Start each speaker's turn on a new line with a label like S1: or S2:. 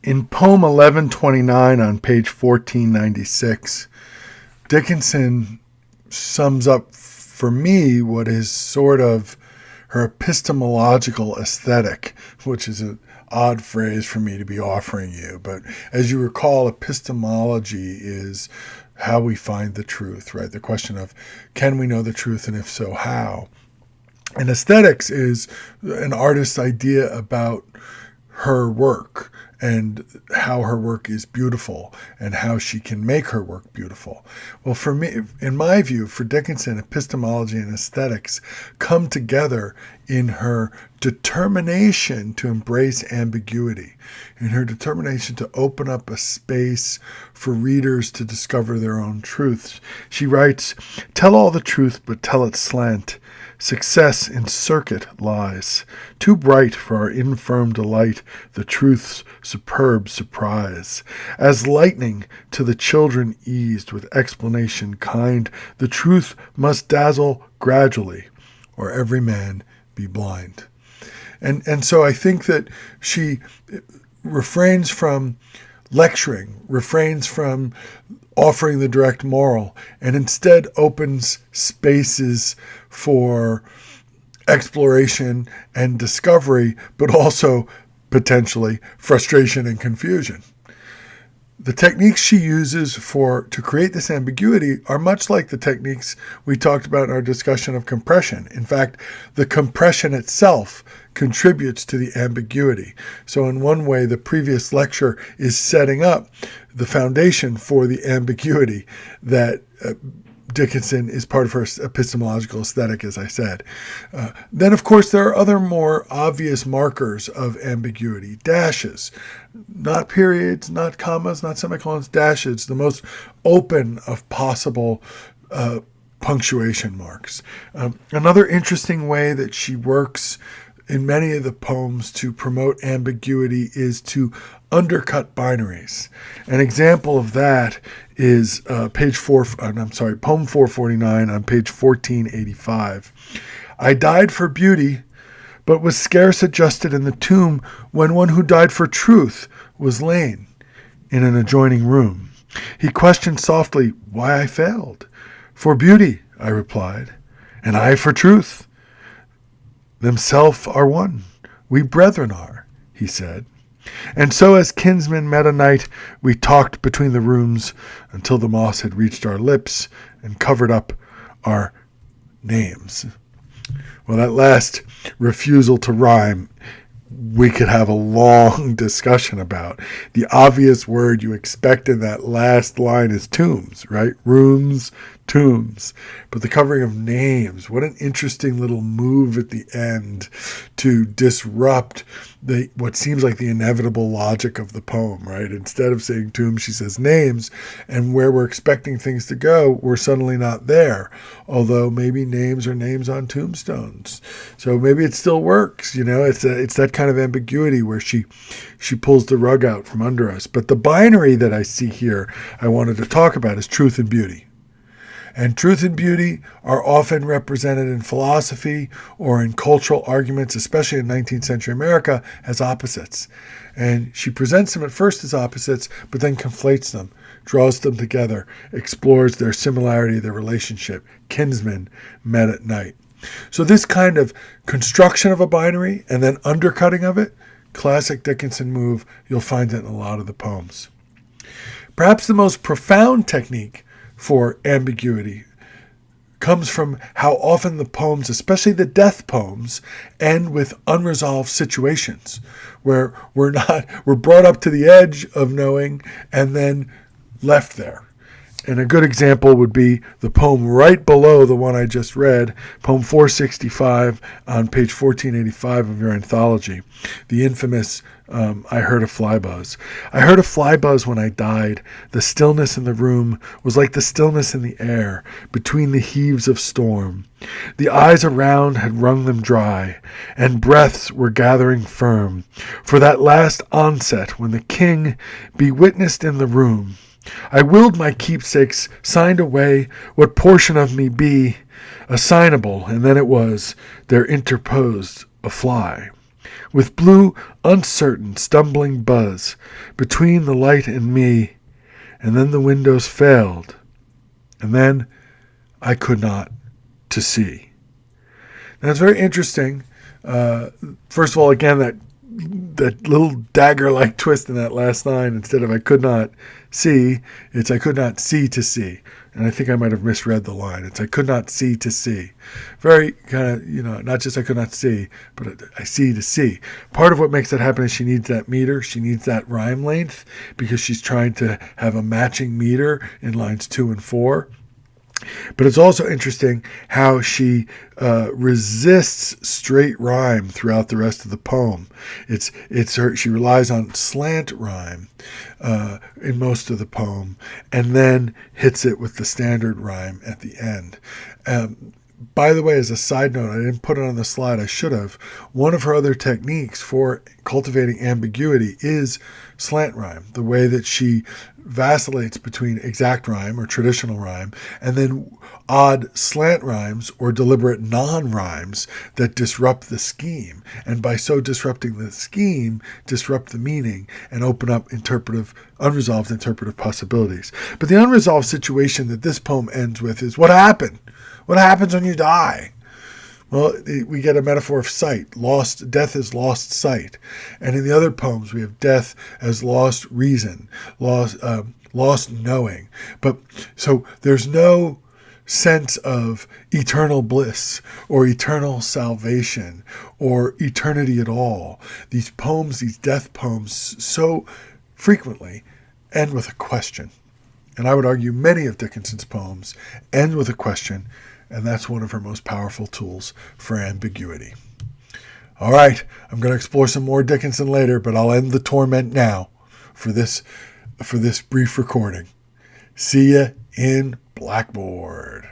S1: In poem 1129 on page 1496, Dickinson sums up for me what is sort of her epistemological aesthetic, which is an odd phrase for me to be offering you. But as you recall, epistemology is how we find the truth, right? The question of, can we know the truth, and if so, how? And aesthetics is an artist's idea about her work and how her work is beautiful and how she can make her work beautiful. Well, for me, in my view, for Dickinson, epistemology and aesthetics come together in her determination to embrace ambiguity, in her determination to open up a space for readers to discover their own truths. She writes, "Tell all the truth, but tell it slant. Success in circuit lies, too bright for our infirm delight, the truth's superb surprise. As lightning to the children eased with explanation kind, the truth must dazzle gradually, or every man be blind." And so I think that she refrains from lecturing, refrains from offering the direct moral, and instead opens spaces for exploration and discovery, but also potentially frustration and confusion. The techniques she uses to create this ambiguity are much like the techniques we talked about in our discussion of compression. In fact, the compression itself contributes to the ambiguity. So in one way, the previous lecture is setting up the foundation for the ambiguity that Dickinson is part of her epistemological aesthetic, as I said. Then, of course, there are other more obvious markers of ambiguity. Dashes, not periods, not commas, not semicolons, dashes, the most open of possible punctuation marks. Another interesting way that she works in many of the poems to promote ambiguity is to undercut binaries. An example of that is poem 449 on page 1485. "I died for beauty, but was scarce adjusted in the tomb when one who died for truth was lain in an adjoining room. He questioned softly why I failed. For beauty, I replied, and I for truth. Themself are one, we brethren are, he said. And so as kinsmen met a night, we talked between the rooms until the moss had reached our lips and covered up our names." Well, that last refusal to rhyme, we could have a long discussion about. The obvious word you expect in that last line is tombs, right? Rooms, tombs. But the covering of names, what an interesting little move at the end to disrupt what seems like the inevitable logic of the poem, right? Instead of saying tombs, she says names, and where we're expecting things to go, we're suddenly not there. Although maybe names are names on tombstones. So maybe it still works, it's that kind of ambiguity where she pulls the rug out from under us. But the binary that I see here, I wanted to talk about, is truth and beauty. And truth and beauty are often represented in philosophy or in cultural arguments, especially in 19th century America, as opposites. And she presents them at first as opposites, but then conflates them, draws them together, explores their similarity, their relationship, kinsmen met at night. So this kind of construction of a binary and then undercutting of it, classic Dickinson move, you'll find it in a lot of the poems. Perhaps the most profound technique for ambiguity comes from how often the poems, especially the death poems, end with unresolved situations where we're brought up to the edge of knowing and then left there. And a good example would be the poem right below the one I just read, poem 465 on page 1485 of your anthology, the infamous I heard a fly buzz. I heard a fly buzz when I died. The stillness in the room was like the stillness in the air between the heaves of storm. The eyes around had wrung them dry, and breaths were gathering firm for that last onset when the king be witnessed in the room. I willed my keepsakes signed away, what portion of me be assignable, and then it was, there interposed a fly. with blue, uncertain, stumbling buzz between the light and me, and then the windows failed, and then I could not to see. Now it's very interesting. First of all, again, that little dagger-like twist in that last line, instead of I could not see, it's I could not see to see. And I think I might have misread the line. It's I could not see to see. Very kind of, not just I could not see, but I see to see. Part of what makes that happen is she needs that meter. She needs that rhyme length because she's trying to have a matching meter in lines 2 and 4. But it's also interesting how she resists straight rhyme throughout the rest of the poem. She relies on slant rhyme in most of the poem, and then hits it with the standard rhyme at the end. By the way, as a side note, I didn't put it on the slide. I should have. One of her other techniques for cultivating ambiguity is slant rhyme, the way that she vacillates between exact rhyme or traditional rhyme and then odd slant rhymes or deliberate non-rhymes that disrupt the scheme. And by so disrupting the scheme, disrupt the meaning and open up unresolved interpretive possibilities. But the unresolved situation that this poem ends with is what happened? What happens when you die? Well, we get a metaphor of sight. Death is lost sight. And in the other poems, we have death as lost reason, lost knowing. But so there's no sense of eternal bliss or eternal salvation or eternity at all. These poems, these death poems, so frequently end with a question. And I would argue many of Dickinson's poems end with a question, and that's one of her most powerful tools for ambiguity. All right, I'm going to explore some more Dickinson later, but I'll end the torment now for this brief recording. See ya in Blackboard.